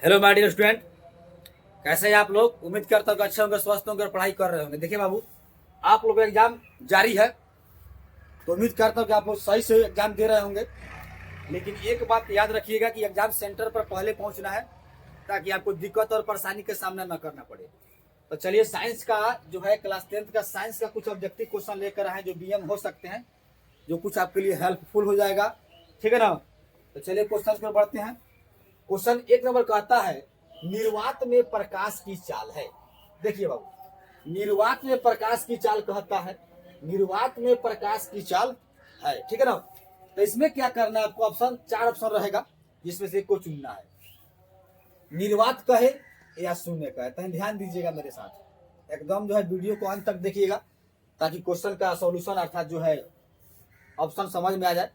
Hello my dear student, कैसे हैं आप लोग। उम्मीद करता हूँ कि अच्छे होंगे, स्वस्थ होंगे और पढ़ाई कर रहे होंगे। देखिए बाबू, आप लोग का एग्जाम जारी है तो उम्मीद करता हूँ कि आप लोग सही से एग्जाम दे रहे होंगे। लेकिन एक बात याद रखिएगा कि एग्जाम सेंटर पर पहले पहुंचना है ताकि आपको दिक्कत और परेशानी का सामना न करना पड़े। तो चलिए, साइंस का जो है क्लास 10th का साइंस का कुछ ऑब्जेक्टिव क्वेश्चन लेकर आए जो बीएम हो सकते हैं, जो कुछ आपके लिए हेल्पफुल हो जाएगा। ठीक है ना। तो चलिए क्वेश्चन पर बढ़ते हैं। क्वेश्चन एक नंबर कहता है, निर्वात में प्रकाश की चाल है। देखिए बाबू, निर्वात में प्रकाश की चाल कहता है, निर्वात में प्रकाश की चाल है। ठीक है ना। तो इसमें क्या करना है आपको, ऑप्शन 4 ऑप्शन रहेगा जिसमें से एक को चुनना है। निर्वात कहे या शून्य कहे, तो ध्यान दीजिएगा मेरे साथ, एकदम जो है वीडियो को अंत तक देखिएगा ताकि क्वेश्चन का सॉल्यूशन अर्थात जो है ऑप्शन समझ में आ जाए।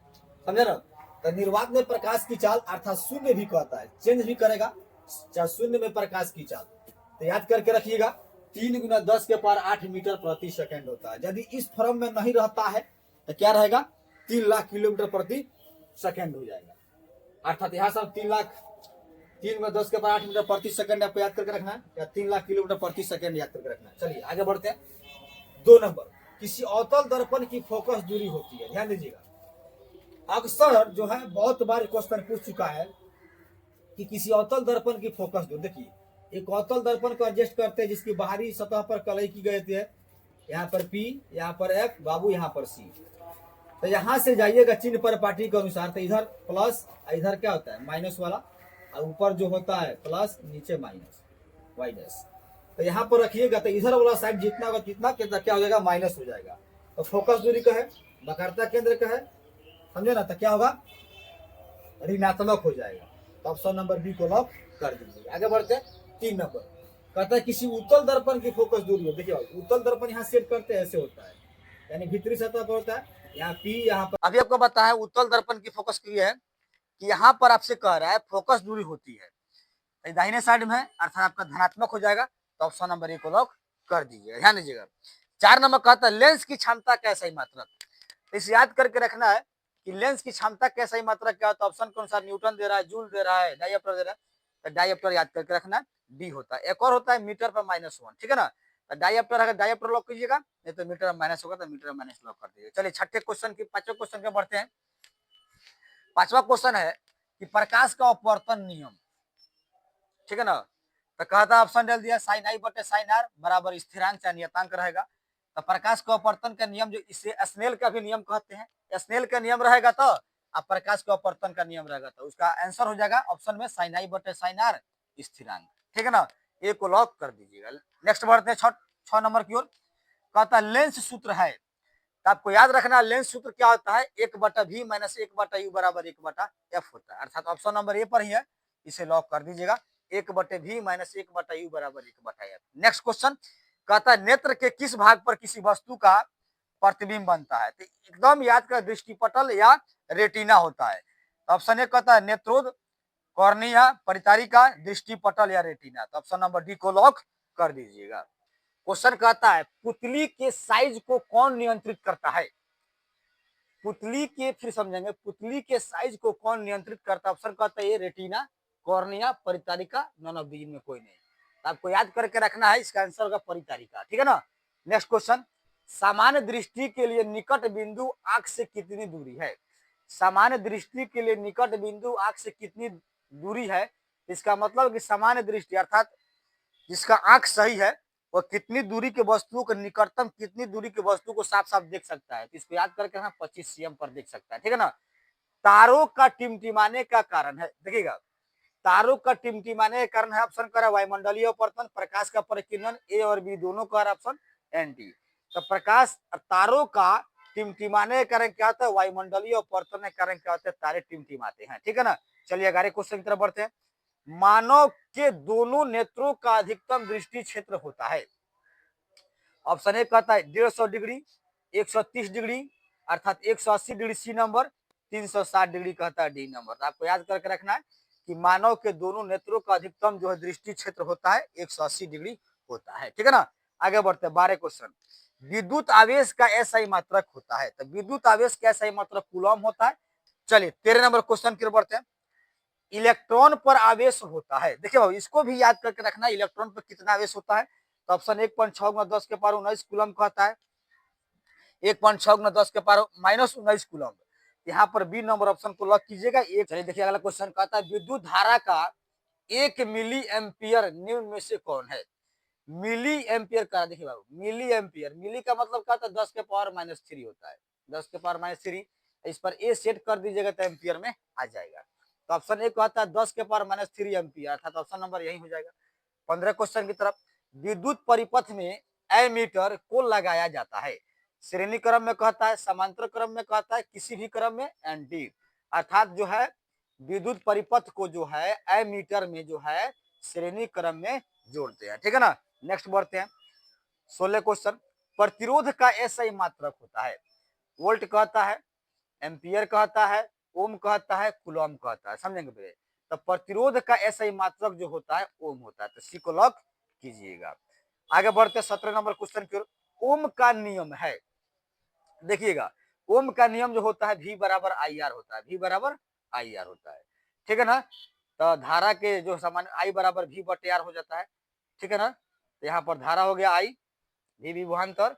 समझे ना। तो निर्वात में प्रकाश की चाल अर्थात शून्य भी कहता है, चेंज भी करेगा, चाहे शून्य में प्रकाश की चाल। तो याद करके रखिएगा, 3 × 10⁻8 मीटर प्रति सेकंड होता है। यदि इस फॉर्म में नहीं रहता है तो क्या रहेगा, 3 लाख किलोमीटर प्रति सेकंड हो जाएगा। अर्थात यहाँ सब 3 × 10⁻8 मीटर प्रति सेकंड आपको याद करके रखना है, या 3 लाख किलोमीटर प्रति सेकंड याद करके रखना है। चलिए आगे बढ़ते हैं। 2 नंबर, किसी अवतल दर्पण की फोकस दूरी होती है। ध्यान दीजिएगा, अक्सर जो है बहुत बार क्वेश्चन पूछ चुका है कि किसी अवतल दर्पण की फोकस दूरी। देखिए, एक अवतल दर्पण को एडजस्ट करते हैं जिसकी बाहरी सतह पर कलई की गई है, यहाँ पर P, यहाँ पर F, बाबू यहाँ पर C। तो यहाँ से जाइएगा चिन्ह पर पार्टी के अनुसार, तो इधर प्लस, इधर क्या होता है माइनस वाला, और ऊपर जो होता है प्लस, नीचे माइनस, माइनस। तो यहाँ पर रखिएगा तो इधर वाला साइड जितना होगा कितना कितना क्या हो जाएगा, माइनस हो जाएगा। तो फोकस दूरी का है, वक्रता केंद्र का है, समझे ना। तो क्या होगा, ऋणात्मक हो जाएगा। तो ऑप्शन नंबर बी को लॉक कर दीजिए। आगे बढ़ते हैं। 3 नंबर कहता है, किसी उत्तल दर्पण की फोकस दूरी हो। देखिए उत्तल दर्पण यहाँ सेट करते हैं, ऐसे होता है, यानी भीतरी सतह पर होता है, यहाँ P, यहाँ पर। अभी आपको बताया उत्तल दर्पण की फोकस की है कि यहाँ पर आपसे कह रहा है फोकस दूरी होती है, तो दाहिने साइड में है अर्थात आपका धनात्मक हो जाएगा। तो ऑप्शन नंबर ए को लॉक कर दीजिएगा। ध्यान दीजिएगा। 4 नंबर कहता है, लेंस की क्षमता क्या सही मात्रक। तो इसे याद करके रखना है कि लेंस की क्षमता क्या सही मात्रक क्या होता है। ऑप्शन के अनुसार न्यूटन दे रहा है, जूल दे रहा है, डायप्टर दे रहा है। तो डायप्टर याद करके रखना, डी होता है। एक और होता है मीटर पर -1। ठीक है ना। तो डायप्टर अगर डायप्टर लॉक कीजिएगा, नहीं तो मीटर माइनस होगा तो मीटर माइनस लॉक कर दीजिएगा। चलिए छठे क्वेश्चन की 5वें क्वेश्चन के बढ़ते हैं। 5वां क्वेश्चन है कि प्रकाश का अपवर्तन नियम। ठीक है ना। तो कहता ऑप्शन डाल दिया, साइन आई बटे साइन आर बराबर स्थिरांक या नियतांक रहेगा। तो प्रकाश को अपवर्तन का नियम, जो इसे स्नेल का भी नियम कहते हैं, स्नेल का नियम रहेगा तो अब प्रकाश को अपवर्तन का नियम रहेगा, तो उसका आंसर हो जाएगा ऑप्शन में साइन आई बटे साइन आर स्थिरांक। ठीक है ना। ए को लॉक कर दीजिएगा। नेक्स्ट बढ़ते हैं 6 नंबर की ओर। कहता लेंस सूत्र है, तो आपको याद रखना लेंस सूत्र क्या होता है, 1/v माइनस 1/u बराबर 1/f होता है। अर्थात ऑप्शन नंबर ए पर ही है, इसे लॉक कर दीजिएगा। 1/v माइनस 1/u बराबर 1/f। नेक्स्ट क्वेश्चन कहता है, नेत्र के किस भाग पर किसी वस्तु का प्रतिबिंब बनता है। तो एकदम याद कर, दृष्टिपटल या रेटिना होता है। तो ऑप्शन ए कहता है नेत्रोद, कॉर्निया, परितारिका, दृष्टिपटल या रेटिना। तो ऑप्शन नंबर डी को लॉक कर दीजिएगा। क्वेश्चन कहता है, पुतली के साइज को कौन नियंत्रित करता है। पुतली के, फिर समझेंगे, पुतली के साइज को कौन नियंत्रित करता है। ऑप्शन कहता है ये रेटिना, कॉर्निया, परितारिका, नॉन ऑफ दीज में कोई नहीं। तो आपको याद करके रखना है, इसका आंसर होगा परितारिका। ठीक है ना। नेक्स्ट क्वेश्चन, सामान्य दृष्टि के लिए निकट बिंदु आंख से कितनी दूरी है। सामान्य दृष्टि के लिए निकट बिंदु आंख से कितनी दूरी है, इसका मतलब कि सामान्य दृष्टि अर्थात जिसका आंख सही है वह कितनी दूरी के वस्तुओं को, निकटतम कितनी दूरी के वस्तु को साफ साफ देख सकता है। तो इसको याद करके ना 25 cm पर देख सकता है। ठीक है ना। तारों का टिमटिमाने का कारण है, देखिएगा, तारों का टिमटिमाने का कारण है, ऑप्शन करा वायुमंडलीय अपवर्तन, प्रकाश का परिकिरण, ए और बी दोनों का ऑप्शन एंटी। तो प्रकाश, तारों का टिमटिमाने का कारण क्या होता है, वायुमंडलीय अपवर्तन के कारण क्या होता है, तारे टिमटिमाते हैं। ठीक है ना। चलिए 11 क्वेश्चन की तरफ बढ़ते हैं। मानव के दोनों नेत्रों का अधिकतम दृष्टि क्षेत्र होता है। ऑप्शन ए कहता है 150 डिग्री, 130 डिग्री अर्थात 180 डिग्री सी नंबर, 360 डिग्री कहता है डी नंबर। तो आपको याद करके रखना है कि मानव के दोनों नेत्रों का अधिकतम जो है दृष्टि क्षेत्र होता है 180 डिग्री होता है। ठीक है ना। आगे बढ़ते हैं 12 क्वेश्चन। विद्युत आवेश का एसआई मात्रक होता है। तो विद्युत आवेश का एसआई मात्रक कूलम होता है। चलिए 13 नंबर क्वेश्चन की ओर बढ़ते हैं। इलेक्ट्रॉन पर आवेश होता है। देखिए बाबू, इसको भी याद करके रखना, इलेक्ट्रॉन पर कितना आवेश होता है। तो ऑप्शन 1.6 × 10⁻19 कूलम कहता है, 1.6 × 10⁻−19 कूलम। यहाँ पर बी नंबर ऑप्शन को लॉक कीजिएगा। एक चलिए देखिए अगला क्वेश्चन कहता है विद्युत धारा का 1 मिली एम्पियर निम्न में से कौन है। मिली एम्पियर का, देखिए बाबू, मिली एम्पियर, मिली का मतलब क्या होता है, 10⁻³ होता है, 10⁻³ इस पर ए सेट कर दीजिएगा तो एम्पियर में आ जाएगा। तो ऑप्शन ए कहता है 10⁻³ एम्पियर, अर्थात ऑप्शन नंबर यही हो जाएगा। 15 क्वेश्चन की तरफ, विद्युत परिपथ में एमीटर को लगाया जाता है। श्रेणी क्रम में कहता है, समांतर क्रम में कहता है, किसी भी क्रम में, एंटी, अर्थात जो है विद्युत परिपथ को जो है एमीटर में जो है श्रेणी क्रम में जोड़ते हैं। ठीक है ना। नेक्स्ट बढ़ते हैं 16 क्वेश्चन, प्रतिरोध का ऐसा मात्रक होता है। वोल्ट कहता है, एम्पियर कहता है, ओम कहता है, कूलम कहता है, समझेंगे पहले। तो प्रतिरोध का ऐसा मात्रक जो होता है ओम होता है, तो सी को लॉक कीजिएगा। आगे बढ़ते 17 नंबर क्वेश्चन की ओर। ओम का नियम है, देखिएगा, ओम का नियम जो होता है V बराबर IR होता है, V बराबर IR होता है। ठीक है ना। तो धारा के जो समान I बराबर V/R हो जाता है। ठीक है ना। तो यहाँ पर धारा हो गया I, V विभवांतर,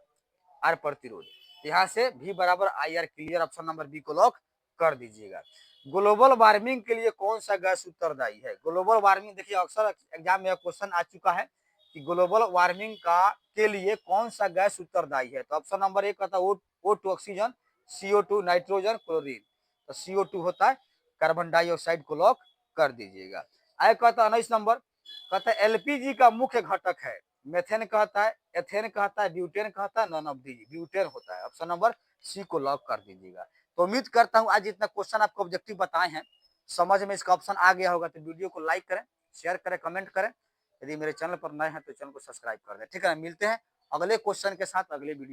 R प्रतिरोध, यहाँ से V बराबर IR clear, option number B को लॉक कर दीजिएगा। ग्लोबल वार्मिंग के लिए कौन सा गैस उत्तरदायी है। ग्लोबल वार्मिंग, देखिए अक्सर एग्जाम में क्वेश्चन आ चुका है कि ग्लोबल वार्मिंग का के लिए कौन सा गैस उत्तरदायी है। तो ऑप्शन नंबर एक कहता है O2 oxygen, CO2 nitrogen, chlorine. तो CO2 होता है, कार्बन डाइऑक्साइड को लॉक कर दीजिएगा। आगे कहता है 19 नंबर, कहता है LPG का मुख्य घटक है। मेथेन कहता है, एथेन कहता है, ब्यूटेन कहता है, नॉन ऑफ दीज, ब्यूटेन होता है, ऑप्शन नंबर सी को लॉक कर दीजिएगा। तो उम्मीद करता हूं आज जितना क्वेश्चन आपको ऑब्जेक्टिव बताए हैं समझ में इसका ऑप्शन आ गया होगा। तो वीडियो को लाइक करें, शेयर करें, कमेंट करें। यदि मेरे चैनल पर नए हैं तो चैनल को सब्सक्राइब कर दें। ठीक है, मिलते हैं अगले क्वेश्चन के साथ अगले वीडियो।